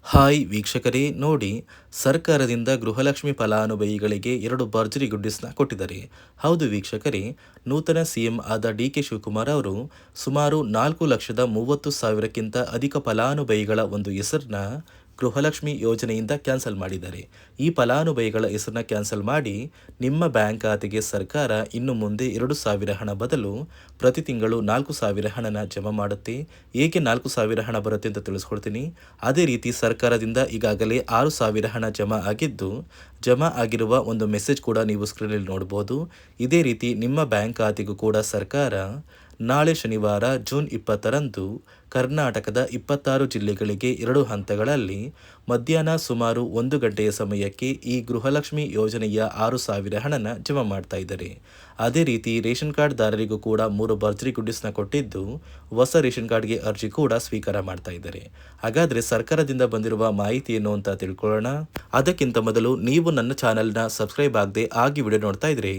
Hi ವೀಕ್ಷಕರೇ, ನೋಡಿ, ಸರ್ಕಾರದಿಂದ ಗೃಹಲಕ್ಷ್ಮಿ ಫಲಾನುಭವಿಗಳಿಗೆ 2 ಭರ್ಜರಿ ಗುಡ್ಡಿಸ್ನ ಕೊಟ್ಟಿದ್ದಾರೆ. ಹೌದು ವೀಕ್ಷಕರೇ, ನೂತನ ಸಿಎಂ ಆದ ಡಿ.ಕೆ. ಶಿವಕುಮಾರ್ ಅವರು ಸುಮಾರು 4,30,000ಕ್ಕಿಂತ ಅಧಿಕ ಫಲಾನುಭವಿಗಳ ಒಂದು ಹೆಸರನ್ನ ಗೃಹಲಕ್ಷ್ಮಿ ಯೋಜನೆಯಿಂದ ಕ್ಯಾನ್ಸಲ್ ಮಾಡಿದ್ದಾರೆ. ಈ ಫಲಾನುಭವಿಗಳ ಹೆಸರನ್ನ ಕ್ಯಾನ್ಸಲ್ ಮಾಡಿ ನಿಮ್ಮ ಬ್ಯಾಂಕ್ ಖಾತೆಗೆ ಸರ್ಕಾರ ಇನ್ನು ಮುಂದೆ 2,000 ಹಣ ಬದಲು ಪ್ರತಿ ತಿಂಗಳು 4,000 ಹಣನ ಜಮಾ ಮಾಡುತ್ತೆ. ಏಕೆ 4,000 ಹಣ ಬರುತ್ತೆ ಅಂತ ತಿಳಿಸ್ಕೊಡ್ತೀನಿ. ಅದೇ ರೀತಿ ಸರ್ಕಾರದಿಂದ ಈಗಾಗಲೇ 6,000 ಹಣ ಜಮಾ ಆಗಿದ್ದು, ಜಮಾ ಆಗಿರುವ ಒಂದು ಮೆಸೇಜ್ ಕೂಡ ನೀವು ಸ್ಕ್ರೀನಲ್ಲಿ ನೋಡ್ಬೋದು. ಇದೇ ರೀತಿ ನಿಮ್ಮ ಬ್ಯಾಂಕ್ ಖಾತೆಗೂ ಕೂಡ ಸರ್ಕಾರ ನಾಳೆ ಶನಿವಾರ ಜೂನ್ 20ರಂದು ಕರ್ನಾಟಕದ 26 ಜಿಲ್ಲೆಗಳಿಗೆ 2 ಹಂತಗಳಲ್ಲಿ ಮಧ್ಯಾಹ್ನ ಸುಮಾರು 1 ಗಂಟೆಯ ಸಮಯಕ್ಕೆ ಈ ಗೃಹಲಕ್ಷ್ಮಿ ಯೋಜನೆಯ 6,000 ಹಣನ ಜಮಾ ಮಾಡ್ತಾ ಇದ್ದಾರೆ. ಅದೇ ರೀತಿ ರೇಷನ್ ಕಾರ್ಡ್ ದಾರರಿಗೂ ಕೂಡ 3 ಭರ್ಜರಿ ಗುಡ್ಡಿಸ್ನ ಕೊಟ್ಟಿದ್ದು, ಹೊಸ ರೇಷನ್ ಕಾರ್ಡ್ಗೆ ಅರ್ಜಿ ಕೂಡ ಸ್ವೀಕಾರ ಮಾಡ್ತಾ ಇದ್ದಾರೆ. ಹಾಗಾದರೆ ಸರ್ಕಾರದಿಂದ ಬಂದಿರುವ ಮಾಹಿತಿ ಏನು ಅಂತ ತಿಳ್ಕೊಳ್ಳೋಣ. ಅದಕ್ಕಿಂತ ಮೊದಲು ನೀವು ನನ್ನ ಚಾನಲ್ನ ಸಬ್ಸ್ಕ್ರೈಬ್ ಆಗದೆ ಆಗಿ ವಿಡಿಯೋ ನೋಡ್ತಾ ಇದ್ರೆ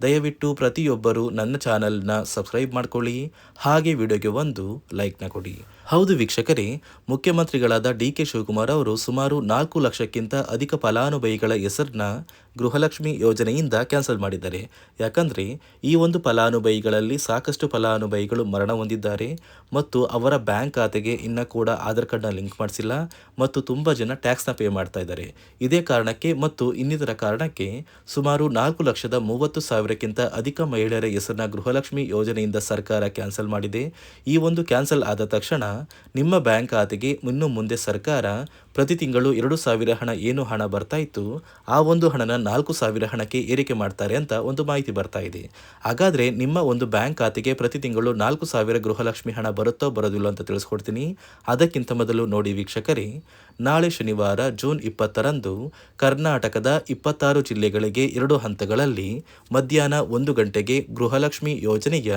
ದಯವಿಟ್ಟು ಪ್ರತಿಯೊಬ್ಬರು ನನ್ನ ಚಾನಲ್ನ ಸಬ್ಸ್ಕ್ರೈಬ್ ಮಾಡ್ಕೊಳ್ಳಿ, ಹಾಗೆ ವಿಡಿಯೋಗೆ ಒಂದು ಲೈಕ್ನ ಕೊಡಿ. ಹೌದು ವೀಕ್ಷಕರೇ, ಮುಖ್ಯಮಂತ್ರಿಗಳಾದ ಡಿ.ಕೆ. ಶಿವಕುಮಾರ್ ಅವರು ಸುಮಾರು 4 ಲಕ್ಷಕ್ಕಿಂತ ಅಧಿಕ ಫಲಾನುಭವಿಗಳ ಹೆಸರನ್ನ ಗೃಹಲಕ್ಷ್ಮಿ ಯೋಜನೆಯಿಂದ ಕ್ಯಾನ್ಸಲ್ ಮಾಡಿದ್ದಾರೆ. ಯಾಕಂದರೆ ಈ ಒಂದು ಫಲಾನುಭವಿಗಳಲ್ಲಿ ಸಾಕಷ್ಟು ಫಲಾನುಭವಿಗಳು ಮರಣ ಹೊಂದಿದ್ದಾರೆ ಮತ್ತು ಅವರ ಬ್ಯಾಂಕ್ ಖಾತೆಗೆ ಇನ್ನೂ ಕೂಡ ಆಧಾರ್ ಕಾರ್ಡ್ನ ಲಿಂಕ್ ಮಾಡಿಸಿಲ್ಲ ಮತ್ತು ತುಂಬ ಜನ ಟ್ಯಾಕ್ಸ್ನ ಪೇ ಮಾಡ್ತಾ ಇದ್ದಾರೆ. ಇದೇ ಕಾರಣಕ್ಕೆ ಮತ್ತು ಇನ್ನಿತರ ಕಾರಣಕ್ಕೆ ಸುಮಾರು 4,30,000ಕ್ಕಿಂತ ಅಧಿಕ ಮಹಿಳೆಯರ ಹೆಸರನ್ನ ಗೃಹಲಕ್ಷ್ಮಿ ಯೋಜನೆಯಿಂದ ಸರ್ಕಾರ ಕ್ಯಾನ್ಸಲ್ ಮಾಡಿದೆ. ಈ ಒಂದು ಕ್ಯಾನ್ಸಲ್ ಆದ ತಕ್ಷಣ ನಿಮ್ಮ ಬ್ಯಾಂಕ್ ಖಾತೆಗೆ ಇನ್ನು ಮುಂದೆ ಸರ್ಕಾರ ಪ್ರತಿ ತಿಂಗಳು 2,000 ಹಣ ಏನು ಹಣ ಬರ್ತಾ ಇತ್ತು, ಆ ಒಂದು ಹಣನ 4,000 ಹಣಕ್ಕೆ ಏರಿಕೆ ಮಾಡ್ತಾರೆ ಅಂತ ಒಂದು ಮಾಹಿತಿ ಬರ್ತಾ ಇದೆ. ಹಾಗಾದರೆ ನಿಮ್ಮ ಒಂದು ಬ್ಯಾಂಕ್ ಖಾತೆಗೆ ಪ್ರತಿ ತಿಂಗಳು 4,000 ಗೃಹಲಕ್ಷ್ಮಿ ಹಣ ಬರುತ್ತೋ ಬರೋದಿಲ್ಲ ಅಂತ ತಿಳಿಸ್ಕೊಡ್ತೀನಿ. ಅದಕ್ಕಿಂತ ಮೊದಲು ನೋಡಿ ವೀಕ್ಷಕರೇ, ನಾಳೆ ಶನಿವಾರ ಜೂನ್ 20ರಂದು ಕರ್ನಾಟಕದ 26 ಜಿಲ್ಲೆಗಳಿಗೆ 2 ಹಂತಗಳಲ್ಲಿ ಮಧ್ಯಾಹ್ನ 1 ಗಂಟೆಗೆ ಗೃಹಲಕ್ಷ್ಮಿ ಯೋಜನೆಯ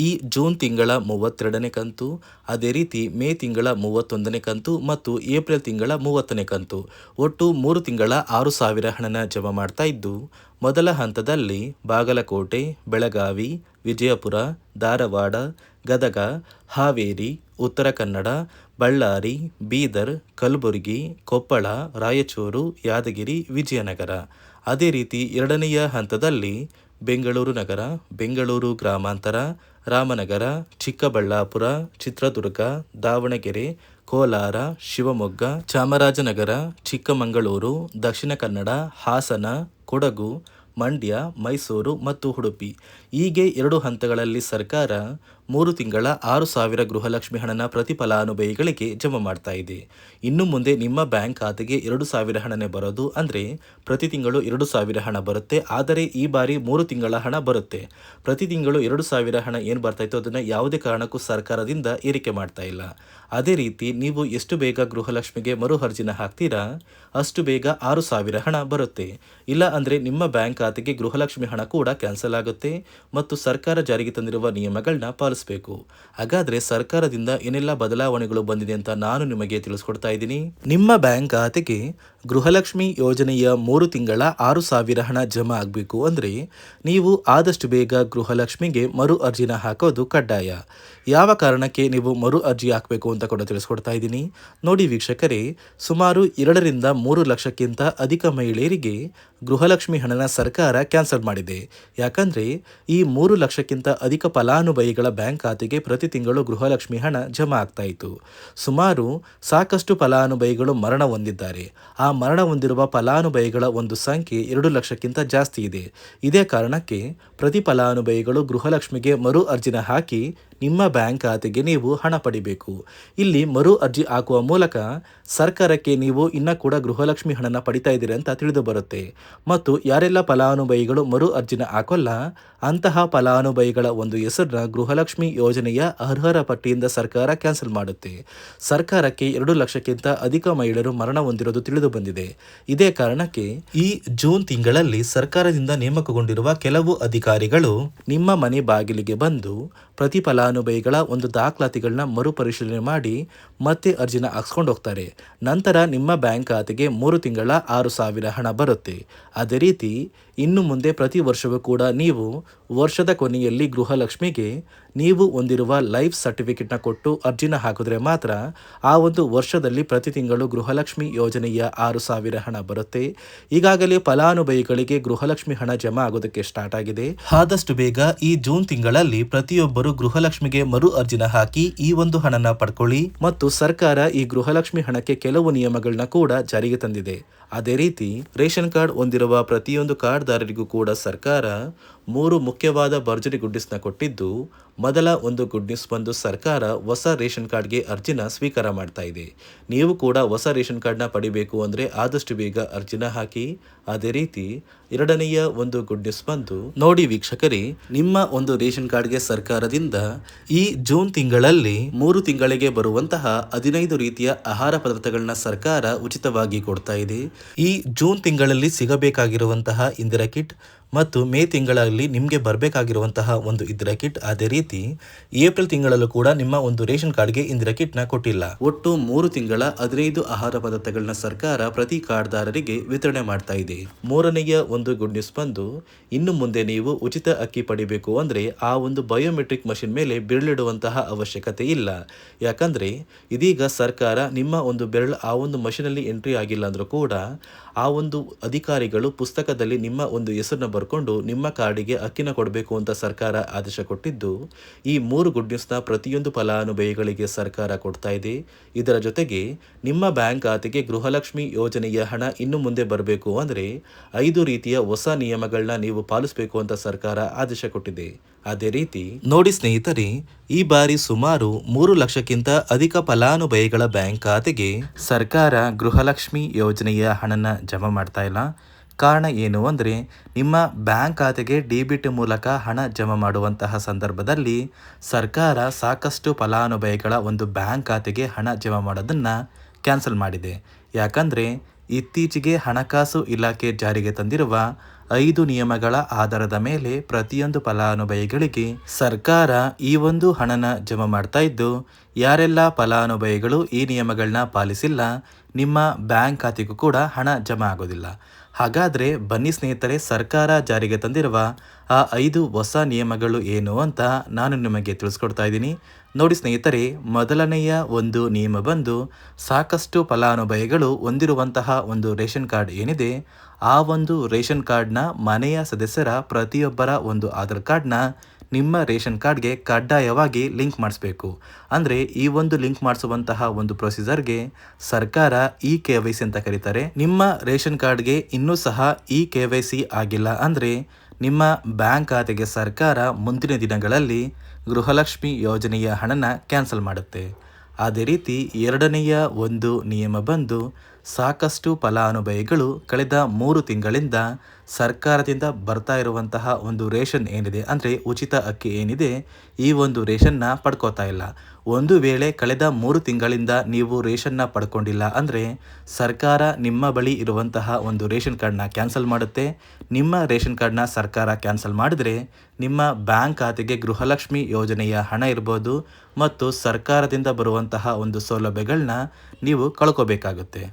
ಈ ಜೂನ್ ತಿಂಗಳ 32ನೇ ಕಂತು, ಅದೇ ರೀತಿ ಮೇ ತಿಂಗಳ 31ನೇ ಕಂತು ಮತ್ತು ಏಪ್ರಿಲ್ ತಿಂಗಳ 30ನೇ ಕಂತು, ಒಟ್ಟು 3 ತಿಂಗಳ 6,000 ಹಣನ ಜಮಾ ಮಾಡ್ತಾ ಇದ್ದು, ಮೊದಲ ಹಂತದಲ್ಲಿ ಬಾಗಲಕೋಟೆ, ಬೆಳಗಾವಿ, ವಿಜಯಪುರ, ಧಾರವಾಡ, ಗದಗ, ಹಾವೇರಿ, ಉತ್ತರ ಕನ್ನಡ, ಬಳ್ಳಾರಿ, ಬೀದರ್, ಕಲಬುರಗಿ, ಕೊಪ್ಪಳ, ರಾಯಚೂರು, ಯಾದಗಿರಿ, ವಿಜಯನಗರ. ಅದೇ ರೀತಿ ಎರಡನೆಯ ಹಂತದಲ್ಲಿ ಬೆಂಗಳೂರು ನಗರ, ಬೆಂಗಳೂರು ಗ್ರಾಮಾಂತರ, ರಾಮನಗರ, ಚಿಕ್ಕಬಳ್ಳಾಪುರ, ಚಿತ್ರದುರ್ಗ, ದಾವಣಗೆರೆ, ಕೋಲಾರ, ಶಿವಮೊಗ್ಗ, ಚಾಮರಾಜನಗರ, ಚಿಕ್ಕಮಗಳೂರು, ದಕ್ಷಿಣ ಕನ್ನಡ, ಹಾಸನ, ಕೊಡಗು, ಮಂಡ್ಯ, ಮೈಸೂರು ಮತ್ತು ಉಡುಪಿ. ಹೀಗೆ 2 ಹಂತಗಳಲ್ಲಿ ಸರ್ಕಾರ 3 ತಿಂಗಳ 6,000 ಗೃಹಲಕ್ಷ್ಮಿ ಹಣನ ಪ್ರತಿ ಫಲಾನುಭವಿಗಳಿಗೆ ಜಮಾ ಮಾಡ್ತಾ ಇದೆ. ಇನ್ನು ಮುಂದೆ ನಿಮ್ಮ ಬ್ಯಾಂಕ್ ಖಾತೆಗೆ 2,000 ಹಣನೇ ಬರೋದು, ಅಂದರೆ ಪ್ರತಿ ತಿಂಗಳು 2,000 ಹಣ ಬರುತ್ತೆ. ಆದರೆ ಈ ಬಾರಿ 3 ತಿಂಗಳ ಹಣ ಬರುತ್ತೆ. ಪ್ರತಿ ತಿಂಗಳು 2,000 ಹಣ ಏನು ಬರ್ತಾ ಇತ್ತು ಅದನ್ನು ಯಾವುದೇ ಕಾರಣಕ್ಕೂ ಸರ್ಕಾರದಿಂದ ಏರಿಕೆ ಮಾಡ್ತಾ ಇಲ್ಲ. ಅದೇ ರೀತಿ ನೀವು ಎಷ್ಟು ಬೇಗ ಗೃಹಲಕ್ಷ್ಮಿಗೆ ಮರು ಅರ್ಜಿನ ಹಾಕ್ತೀರಾ ಅಷ್ಟು ಬೇಗ 6,000 ಹಣ ಬರುತ್ತೆ. ಇಲ್ಲ ಅಂದರೆ ನಿಮ್ಮ ಬ್ಯಾಂಕ್ ಖಾತೆಗೆ ಗೃಹಲಕ್ಷ್ಮಿ ಹಣ ಕೂಡ ಕ್ಯಾನ್ಸಲ್ ಆಗುತ್ತೆ ಮತ್ತು ಸರ್ಕಾರ ಜಾರಿಗೆ ತಂದಿರುವ ನಿಯಮಗಳನ್ನ ಪಾಲಿಸಬೇಕು. ಹಾಗಾದರೆ ಸರ್ಕಾರದಿಂದ ಏನೆಲ್ಲ ಬದಲಾವಣೆಗಳು ಬಂದಿದೆ ಅಂತ ನಾನು ನಿಮಗೆ ತಿಳಿಸ್ಕೊಡ್ತಾ ಇದ್ದೀನಿ. ನಿಮ್ಮ ಬ್ಯಾಂಕ್ ಖಾತೆಗೆ ಗೃಹಲಕ್ಷ್ಮಿ ಯೋಜನೆಯ 3 ತಿಂಗಳ 6,000 ಹಣ ಜಮಾ ಆಗಬೇಕು ಅಂದರೆ ನೀವು ಆದಷ್ಟು ಬೇಗ ಗೃಹಲಕ್ಷ್ಮಿಗೆ ಮರು ಅರ್ಜಿನ ಹಾಕೋದು ಕಡ್ಡಾಯ. ಯಾವ ಕಾರಣಕ್ಕೆ ನೀವು ಮರು ಅರ್ಜಿ ಹಾಕಬೇಕು ಅಂತ ಕೂಡ ತಿಳಿಸ್ಕೊಡ್ತಾ ಇದ್ದೀನಿ. ನೋಡಿ ವೀಕ್ಷಕರೇ, ಸುಮಾರು 2ರಿಂದ 3 ಲಕ್ಷಕ್ಕಿಂತ ಅಧಿಕ ಮಹಿಳೆಯರಿಗೆ ಗೃಹಲಕ್ಷ್ಮಿ ಹಣನ ಸರ್ಕಾರ ಕ್ಯಾನ್ಸಲ್ ಮಾಡಿದೆ. ಯಾಕಂದರೆ ಈ 3 ಲಕ್ಷಕ್ಕಿಂತ ಅಧಿಕ ಫಲಾನುಭವಿಗಳ ಬ್ಯಾಂಕ್ ಖಾತೆಗೆ ಪ್ರತಿ ತಿಂಗಳು ಗೃಹಲಕ್ಷ್ಮಿ ಹಣ ಜಮಾ ಆಗ್ತಾ ಇತ್ತು. ಸುಮಾರು ಸಾಕಷ್ಟು ಫಲಾನುಭವಿಗಳು ಮರಣ ಹೊಂದಿದ್ದಾರೆ. ಆ ಮರಣ ಹೊಂದಿರುವ ಫಲಾನುಭವಿಗಳ ಒಂದು ಸಂಖ್ಯೆ 2 ಲಕ್ಷಕ್ಕಿಂತ ಜಾಸ್ತಿ ಇದೆ. ಇದೇ ಕಾರಣಕ್ಕೆ ಪ್ರತಿ ಫಲಾನುಭವಿಗಳು ಗೃಹಲಕ್ಷ್ಮಿಗೆ ಮರು ಅರ್ಜಿನ ಹಾಕಿ ನಿಮ್ಮ ಬ್ಯಾಂಕ್ ಖಾತೆಗೆ ನೀವು ಹಣ ಪಡಿಬೇಕು. ಇಲ್ಲಿ ಮರು ಅರ್ಜಿ ಹಾಕುವ ಮೂಲಕ ಸರ್ಕಾರಕ್ಕೆ ನೀವು ಇನ್ನೂ ಕೂಡ ಗೃಹಲಕ್ಷ್ಮಿ ಹಣನ ಪಡಿತಾ ಇದ್ದೀರಿ ಅಂತ ತಿಳಿದು ಬರುತ್ತೆ. ಮತ್ತು ಯಾರೆಲ್ಲ ಫಲಾನುಭವಿಗಳು ಮರು ಅರ್ಜಿನ ಹಾಕೋಲ್ಲ ಅಂತಹ ಫಲಾನುಭವಿಗಳ ಒಂದು ಹೆಸರನ್ನ ಗೃಹಲಕ್ಷ್ಮಿ ಯೋಜನೆಯ ಅರ್ಹರ ಪಟ್ಟಿಯಿಂದ ಸರ್ಕಾರ ಕ್ಯಾನ್ಸಲ್ ಮಾಡುತ್ತೆ. ಸರ್ಕಾರಕ್ಕೆ 2 ಲಕ್ಷಕ್ಕಿಂತ ಅಧಿಕ ಮಹಿಳೆಯರು ಮರಣ ಹೊಂದಿರೋದು ತಿಳಿದು ಬಂದಿದೆ. ಇದೇ ಕಾರಣಕ್ಕೆ ಈ ಜೂನ್ ತಿಂಗಳಲ್ಲಿ ಸರ್ಕಾರದಿಂದ ನೇಮಕಗೊಂಡಿರುವ ಕೆಲವು ಅಧಿಕಾರಿಗಳು ನಿಮ್ಮ ಮನೆ ಬಾಗಿಲಿಗೆ ಬಂದು ಪ್ರತಿ ಫಲಾನುಭವಿಗಳ ಒಂದು ದಾಖಲಾತಿಗಳನ್ನ ಮರುಪರಿಶೀಲನೆ ಮಾಡಿ ಮತ್ತೆ ಅರ್ಜಿನ ಹಾಕ್ಸ್ಕೊಂಡು ಹೋಗ್ತಾರೆ. ನಂತರ ನಿಮ್ಮ ಬ್ಯಾಂಕ್ ಖಾತೆಗೆ 3 ತಿಂಗಳ 6,000 ಹಣ ಬರುತ್ತೆ. ಅದೇ ರೀತಿ ಇನ್ನು ಮುಂದೆ ಪ್ರತಿ ವರ್ಷವೂ ಕೂಡ ನೀವು ವರ್ಷದ ಕೊನೆಯಲ್ಲಿ ಗೃಹಲಕ್ಷ್ಮಿಗೆ ನೀವು ಹೊಂದಿರುವ ಲೈಫ್ ಸರ್ಟಿಫಿಕೇಟ್ನ ಕೊಟ್ಟು ಅರ್ಜಿನ ಹಾಕಿದ್ರೆ ಮಾತ್ರ ಆ ಒಂದು ವರ್ಷದಲ್ಲಿ ಪ್ರತಿ ತಿಂಗಳು ಗೃಹಲಕ್ಷ್ಮಿ ಯೋಜನೆಯ 6,000 ಹಣ ಬರುತ್ತೆ. ಈಗಾಗಲೇ ಫಲಾನುಭವಿಗಳಿಗೆ ಗೃಹಲಕ್ಷ್ಮಿ ಹಣ ಜಮಾ ಆಗೋದಕ್ಕೆ ಸ್ಟಾರ್ಟ್ ಆಗಿದೆ. ಆದಷ್ಟು ಬೇಗ ಈ ಜೂನ್ ತಿಂಗಳಲ್ಲಿ ಪ್ರತಿಯೊಬ್ಬರು ಗೃಹಲಕ್ಷ್ಮಿಗೆ ಮರು ಅರ್ಜಿನ ಹಾಕಿ ಈ ಒಂದು ಹಣನ ಪಡ್ಕೊಳ್ಳಿ. ಮತ್ತು ಸರ್ಕಾರ ಈ ಗೃಹಲಕ್ಷ್ಮಿ ಹಣಕ್ಕೆ ಕೆಲವು ನಿಯಮಗಳನ್ನ ಕೂಡ ಜಾರಿಗೆ ತಂದಿದೆ. ಅದೇ ರೀತಿ ರೇಷನ್ ಕಾರ್ಡ್ ಹೊಂದಿರುವ ಪ್ರತಿಯೊಂದು ಕಾರ್ಡ್ದಾರರಿಗೂ ಕೂಡ ಸರ್ಕಾರ 3 ಮುಖ್ಯವಾದ ಭರ್ಜರಿ ಗುಡ್ ನ್ಯೂಸ್ನ ಕೊಟ್ಟಿದ್ದು, ಮೊದಲ ಒಂದು ಗುಡ್ ನ್ಯೂಸ್ ಬಂದು ಸರ್ಕಾರ ಹೊಸ ರೇಷನ್ ಕಾರ್ಡ್ಗೆ ಅರ್ಜಿನ ಸ್ವೀಕಾರ ಮಾಡ್ತಾ ಇದೆ. ನೀವು ಕೂಡ ಹೊಸ ರೇಷನ್ ಕಾರ್ಡ್ನ ಪಡಿಬೇಕು ಅಂದರೆ ಆದಷ್ಟು ಬೇಗ ಅರ್ಜಿನ ಹಾಕಿ. ಅದೇ ರೀತಿ ಎರಡನೆಯ ಒಂದು ಗುಡ್ ನ್ಯೂಸ್ ಬಂದು ನೋಡಿ ವೀಕ್ಷಕರೇ, ನಿಮ್ಮ ಒಂದು ರೇಷನ್ ಕಾರ್ಡ್ಗೆ ಸರ್ಕಾರದಿಂದ ಈ ಜೂನ್ ತಿಂಗಳಲ್ಲಿ 3 ತಿಂಗಳಿಗೆ ಬರುವಂತಹ 15 ರೀತಿಯ ಆಹಾರ ಪದಾರ್ಥಗಳನ್ನ ಸರ್ಕಾರ ಉಚಿತವಾಗಿ ಕೊಡ್ತಾ ಇದೆ. ಈ ಜೂನ್ ತಿಂಗಳಲ್ಲಿ ಸಿಗಬೇಕಾಗಿರುವಂತಹ ಇಂದಿರಾ ಕಿಟ್ ಮತ್ತು ಮೇ ತಿಂಗಳಲ್ಲಿ ನಿಮಗೆ ಬರಬೇಕಾಗಿರುವಂತಹ ಒಂದು ಇಂದಿರಾ ಕಿಟ್, ಅದೇ ರೀತಿ ಏಪ್ರಿಲ್ ತಿಂಗಳಲ್ಲೂ ಕೂಡ ನಿಮ್ಮ ಒಂದು ರೇಷನ್ ಕಾರ್ಡ್ಗೆ ಇಂದಿರಾ ಕಿಟ್ನ ಕೊಟ್ಟಿಲ್ಲ. ಒಟ್ಟು 3 ತಿಂಗಳ 15 ಆಹಾರ ಪದಾರ್ಥಗಳನ್ನ ಸರ್ಕಾರ ಪ್ರತಿ ಕಾರ್ಡ್ದಾರರಿಗೆ ವಿತರಣೆ ಮಾಡ್ತಾ ಇದೆ. ಮೂರನೆಯ ಒಂದು ಗುಡ್ ನ್ಯೂಸ್ ಬಂದು, ಇನ್ನು ಮುಂದೆ ನೀವು ಉಚಿತ ಅಕ್ಕಿ ಪಡಿಬೇಕು ಅಂದರೆ ಆ ಒಂದು ಬಯೋಮೆಟ್ರಿಕ್ ಮಷಿನ್ ಮೇಲೆ ಬೆರಳಿಡುವಂತಹ ಅವಶ್ಯಕತೆ ಇಲ್ಲ. ಯಾಕಂದರೆ ಇದೀಗ ಸರ್ಕಾರ ನಿಮ್ಮ ಒಂದು ಬೆರಳು ಆ ಒಂದು ಮಷಿನಲ್ಲಿ ಎಂಟ್ರಿ ಆಗಿಲ್ಲ ಅಂದರೂ ಕೂಡ ಆ ಒಂದು ಅಧಿಕಾರಿಗಳು ಪುಸ್ತಕದಲ್ಲಿ ನಿಮ್ಮ ಒಂದು ಹೆಸರನ್ನ ಬರ್ಕೊಂಡು ನಿಮ್ಮ ಕಾರ್ಡಿಗೆ ಅಕ್ಕಿನ ಕೊಡಬೇಕು ಅಂತ ಸರ್ಕಾರ ಆದೇಶ ಕೊಟ್ಟಿದ್ದು, ಈ 3 ಗುಡ್ ನ್ಯೂಸ್ನ ಪ್ರತಿಯೊಂದು ಫಲಾನುಭವಿಗಳಿಗೆ ಸರ್ಕಾರ ಕೊಡ್ತಾ ಇದೆ. ಇದರ ಜೊತೆಗೆ ನಿಮ್ಮ ಬ್ಯಾಂಕ್ ಖಾತೆಗೆ ಗೃಹಲಕ್ಷ್ಮಿ ಯೋಜನೆಯ ಹಣ ಇನ್ನು ಮುಂದೆ ಬರಬೇಕು ಅಂದರೆ 5 ರೀತಿಯ ಹೊಸ ನಿಯಮಗಳನ್ನ ನೀವು ಪಾಲಿಸಬೇಕು ಅಂತ ಸರ್ಕಾರ ಆದೇಶ ಕೊಟ್ಟಿದೆ. ಅದೇ ರೀತಿ ನೋಡಿ ಸ್ನೇಹಿತರೆ, ಈ ಬಾರಿ ಸುಮಾರು 3 ಲಕ್ಷಕ್ಕಿಂತ ಅಧಿಕ ಫಲಾನುಭವಿಗಳ ಬ್ಯಾಂಕ್ ಖಾತೆಗೆ ಸರ್ಕಾರ ಗೃಹಲಕ್ಷ್ಮಿ ಯೋಜನೆಯ ಹಣನ ಜಮಾ ಮಾಡ್ತಾ ಇಲ್ಲ. ಕಾರಣ ಏನು ಅಂದರೆ, ನಿಮ್ಮ ಬ್ಯಾಂಕ್ ಖಾತೆಗೆ ಡೆಬಿಟ್ ಮೂಲಕ ಹಣ ಜಮಾ ಮಾಡುವಂತಹ ಸಂದರ್ಭದಲ್ಲಿ ಸರ್ಕಾರ ಸಾಕಷ್ಟು ಫಲಾನುಭವಿಗಳ ಒಂದು ಬ್ಯಾಂಕ್ ಖಾತೆಗೆ ಹಣ ಜಮಾ ಮಾಡೋದನ್ನು ಕ್ಯಾನ್ಸಲ್ ಮಾಡಿದೆ. ಯಾಕಂದರೆ ಇತ್ತೀಚೆಗೆ ಹಣಕಾಸು ಇಲಾಖೆ ಜಾರಿಗೆ ತಂದಿರುವ 5 ನಿಯಮಗಳ ಆಧಾರದ ಮೇಲೆ ಪ್ರತಿಯೊಂದು ಫಲಾನುಭವಿಗಳಿಗೆ ಸರ್ಕಾರ ಈ ಒಂದು ಹಣನ ಜಮಾ ಮಾಡ್ತಾ ಇದ್ದು, ಯಾರೆಲ್ಲ ಫಲಾನುಭವಿಗಳು ಈ ನಿಯಮಗಳನ್ನ ಪಾಲಿಸಿಲ್ಲ ನಿಮ್ಮ ಬ್ಯಾಂಕ್ ಖಾತೆಗೂ ಕೂಡ ಹಣ ಜಮಾ ಆಗೋದಿಲ್ಲ. ಹಾಗಾದರೆ ಬನ್ನಿ ಸ್ನೇಹಿತರೆ, ಸರ್ಕಾರ ಜಾರಿಗೆ ತಂದಿರುವ ಆ 5 ಹೊಸ ನಿಯಮಗಳು ಏನು ಅಂತ ನಾನು ನಿಮಗೆ ತಿಳಿಸ್ಕೊಡ್ತಾ ಇದ್ದೀನಿ. ನೋಡಿ ಸ್ನೇಹಿತರೆ, ಮೊದಲನೆಯ ಒಂದು ನಿಯಮ ಬಂದು, ಸಾಕಷ್ಟು ಫಲಾನುಭವಿಗಳು ಹೊಂದಿರುವಂತಹ ಒಂದು ರೇಷನ್ ಕಾರ್ಡ್ ಏನಿದೆ ಆ ಒಂದು ರೇಷನ್ ಕಾರ್ಡ್ನ ಮನೆಯ ಸದಸ್ಯರ ಪ್ರತಿಯೊಬ್ಬರ ಒಂದು ಆಧಾರ್ ಕಾರ್ಡ್ನ ನಿಮ್ಮ ರೇಷನ್ ಕಾರ್ಡ್ಗೆ ಕಡ್ಡಾಯವಾಗಿ ಲಿಂಕ್ ಮಾಡಿಸ್ಬೇಕು. ಅಂದರೆ ಈ ಒಂದು ಲಿಂಕ್ ಮಾಡಿಸುವಂತಹ ಒಂದು ಪ್ರೊಸೀಜರ್ಗೆ ಸರ್ಕಾರ KYC ಅಂತ ಕರೀತಾರೆ. ನಿಮ್ಮ ರೇಷನ್ ಕಾರ್ಡ್ಗೆ ಇನ್ನೂ ಸಹ KYC ಆಗಿಲ್ಲ ಅಂದರೆ ನಿಮ್ಮ ಬ್ಯಾಂಕ್ ಖಾತೆಗೆ ಸರ್ಕಾರ ಮುಂದಿನ ದಿನಗಳಲ್ಲಿ ಗೃಹಲಕ್ಷ್ಮಿ ಯೋಜನೆಯ ಹಣನ ಕ್ಯಾನ್ಸಲ್ ಮಾಡುತ್ತೆ. ಅದೇ ರೀತಿ ಎರಡನೆಯ ಒಂದು ನಿಯಮ ಬಂದು, ಸಾಕಷ್ಟು ಫಲಾನುಭವಿಗಳು ಕಳೆದ 3 ತಿಂಗಳಿಂದ ಸರ್ಕಾರದಿಂದ ಬರ್ತಾ ಇರುವಂತಹ ಒಂದು ರೇಷನ್ ಏನಿದೆ ಅಂದರೆ ಉಚಿತ ಅಕ್ಕಿ ಏನಿದೆ ಈ ಒಂದು ರೇಷನ್ನ ಪಡ್ಕೋತಾ ಇಲ್ಲ. ಒಂದು ವೇಳೆ ಕಳೆದ 3 ತಿಂಗಳಿಂದ ನೀವು ರೇಷನ್ನ ಪಡ್ಕೊಂಡಿಲ್ಲ ಅಂದರೆ ಸರ್ಕಾರ ನಿಮ್ಮ ಬಳಿ ಇರುವಂತಹ ಒಂದು ರೇಷನ್ ಕಾರ್ಡ್ನ ಕ್ಯಾನ್ಸಲ್ ಮಾಡುತ್ತೆ. ನಿಮ್ಮ ರೇಷನ್ ಕಾರ್ಡ್ನ ಸರ್ಕಾರ ಕ್ಯಾನ್ಸಲ್ ಮಾಡಿದ್ರೆ ನಿಮ್ಮ ಬ್ಯಾಂಕ್ ಖಾತೆಗೆ ಗೃಹಲಕ್ಷ್ಮಿ ಯೋಜನೆಯ ಹಣ ಇರ್ಬೋದು ಮತ್ತು ಸರ್ಕಾರದಿಂದ ಬರುವಂತಹ ಒಂದು ಸೌಲಭ್ಯಗಳನ್ನ ನೀವು ಕಳ್ಕೋಬೇಕಾಗುತ್ತೆ.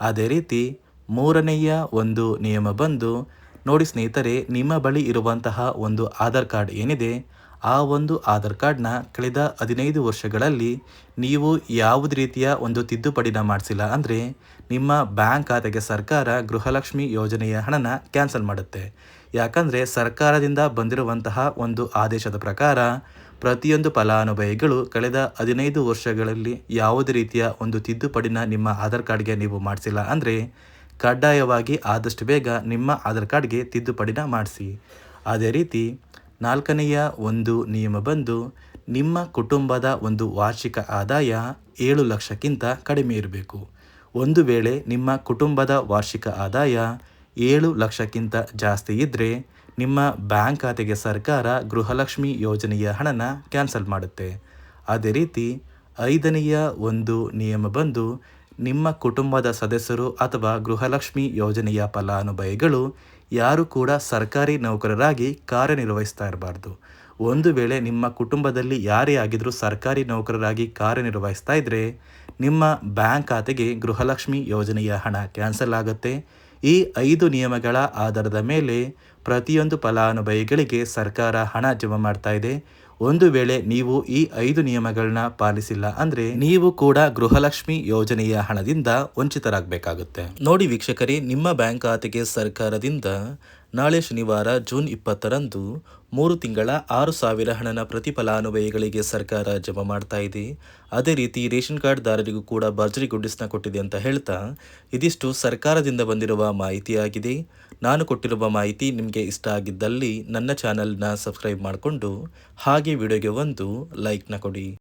ಅದೇ ರೀತಿ ಮೂರನೆಯ ಒಂದು ನಿಯಮ ಬಂದು, ನೋಡಿ ಸ್ನೇಹಿತರೆ, ನಿಮ್ಮ ಬಳಿ ಇರುವಂತಹ ಒಂದು ಆಧಾರ್ ಕಾರ್ಡ್ ಏನಿದೆ ಆ ಒಂದು ಆಧಾರ್ ಕಾರ್ಡ್ನ ಕಳೆದ 15 ವರ್ಷಗಳಲ್ಲಿ ನೀವು ಯಾವುದೇ ರೀತಿಯ ಒಂದು ತಿದ್ದುಪಡಿನ ಮಾಡಿಸಿಲ್ಲ ಅಂದರೆ ನಿಮ್ಮ ಬ್ಯಾಂಕ್ ಖಾತೆಗೆ ಸರ್ಕಾರ ಗೃಹಲಕ್ಷ್ಮಿ ಯೋಜನೆಯ ಹಣನ ಕ್ಯಾನ್ಸಲ್ ಮಾಡುತ್ತೆ. ಯಾಕಂದರೆ ಸರ್ಕಾರದಿಂದ ಬಂದಿರುವಂತಹ ಒಂದು ಆದೇಶದ ಪ್ರಕಾರ ಪ್ರತಿಯೊಂದು ಫಲಾನುಭವಿಗಳು ಕಳೆದ 15 ವರ್ಷಗಳಲ್ಲಿ ಯಾವುದೇ ರೀತಿಯ ಒಂದು ತಿದ್ದುಪಡಿನ ನಿಮ್ಮ ಆಧಾರ್ ಕಾರ್ಡ್ಗೆ ನೀವು ಮಾಡಿಸಿಲ್ಲ ಅಂದರೆ ಕಡ್ಡಾಯವಾಗಿ ಆದಷ್ಟು ಬೇಗ ನಿಮ್ಮ ಆಧಾರ್ ಕಾರ್ಡ್ಗೆ ತಿದ್ದುಪಡಿನ ಮಾಡಿಸಿ. ಅದೇ ರೀತಿ 4ನೆಯ ಒಂದು ನಿಯಮ ಬಂದು, ನಿಮ್ಮ ಕುಟುಂಬದ ಒಂದು ವಾರ್ಷಿಕ ಆದಾಯ 7 ಲಕ್ಷಕ್ಕಿಂತ ಕಡಿಮೆ ಇರಬೇಕು. ಒಂದು ವೇಳೆ ನಿಮ್ಮ ಕುಟುಂಬದ ವಾರ್ಷಿಕ ಆದಾಯ 7 ಲಕ್ಷಕ್ಕಿಂತ ಜಾಸ್ತಿ ಇದ್ದರೆ ನಿಮ್ಮ ಬ್ಯಾಂಕ್ ಖಾತೆಗೆ ಸರ್ಕಾರ ಗೃಹಲಕ್ಷ್ಮಿ ಯೋಜನೆಯ ಹಣನ ಕ್ಯಾನ್ಸಲ್ ಮಾಡುತ್ತೆ. ಅದೇ ರೀತಿ 5ನೆಯ ಒಂದು ನಿಯಮ ಬಂದು, ನಿಮ್ಮ ಕುಟುಂಬದ ಸದಸ್ಯರು ಅಥವಾ ಗೃಹಲಕ್ಷ್ಮಿ ಯೋಜನೆಯ ಫಲಾನುಭವಿಗಳು ಯಾರು ಕೂಡ ಸರ್ಕಾರಿ ನೌಕರರಾಗಿ ಕಾರ್ಯನಿರ್ವಹಿಸ್ತಾ ಇರಬಾರ್ದು. ಒಂದು ವೇಳೆ ನಿಮ್ಮ ಕುಟುಂಬದಲ್ಲಿ ಯಾರೇ ಆಗಿದ್ರೂ ಸರ್ಕಾರಿ ನೌಕರರಾಗಿ ಕಾರ್ಯನಿರ್ವಹಿಸ್ತಾ ಇದ್ದರೆ ನಿಮ್ಮ ಬ್ಯಾಂಕ್ ಖಾತೆಗೆ ಗೃಹಲಕ್ಷ್ಮಿ ಯೋಜನೆಯ ಹಣ ಕ್ಯಾನ್ಸಲ್ ಆಗುತ್ತೆ. ಈ 5 ನಿಯಮಗಳ ಆಧಾರದ ಮೇಲೆ ಪ್ರತಿಯೊಂದು ಫಲಾನುಭವಿಗಳಿಗೆ ಸರ್ಕಾರ ಹಣ ಜಮಾ ಮಾಡ್ತಾ ಇದೆ. ಒಂದು ವೇಳೆ ನೀವು ಈ 5 ನಿಯಮಗಳನ್ನ ಪಾಲಿಸಿಲ್ಲ ಅಂದರೆ ನೀವು ಕೂಡ ಗೃಹಲಕ್ಷ್ಮಿ ಯೋಜನೆಯ ಹಣದಿಂದ ವಂಚಿತರಾಗಬೇಕಾಗುತ್ತೆ. ನೋಡಿ ವೀಕ್ಷಕರೇ, ನಿಮ್ಮ ಬ್ಯಾಂಕ್ ಖಾತೆಗೆ ಸರ್ಕಾರದಿಂದ ನಾಳೆ ಶನಿವಾರ ಜೂನ್ 20ರಂದು 3 ತಿಂಗಳ 6,000 ಹಣನ ಪ್ರತಿ ಫಲಾನುಭವಿಗಳಿಗೆ ಸರ್ಕಾರ ಜಮಾ ಮಾಡ್ತಾ ಇದೆ. ಅದೇ ರೀತಿ ರೇಷನ್ ಕಾರ್ಡ್ ದಾರರಿಗೂ ಕೂಡ ಭರ್ಜರಿ ಗುಡ್ಡಿಸ್ನ ಕೊಟ್ಟಿದೆ ಅಂತ ಹೇಳ್ತಾ ಇದಿಷ್ಟು ಸರ್ಕಾರದಿಂದ ಬಂದಿರುವ ಮಾಹಿತಿಯಾಗಿದೆ. ನಾನು ಕೊಟ್ಟಿರುವ ಮಾಹಿತಿ ನಿಮಗೆ ಇಷ್ಟ ಆಗಿದ್ದಲ್ಲಿ ನನ್ನ ಚಾನಲ್ನ ಸಬ್ಸ್ಕ್ರೈಬ್ ಮಾಡಿಕೊಂಡು ಹಾಗೆ ವಿಡಿಯೋಗೆ ಒಂದು ಲೈಕ್ನ ಕೊಡಿ.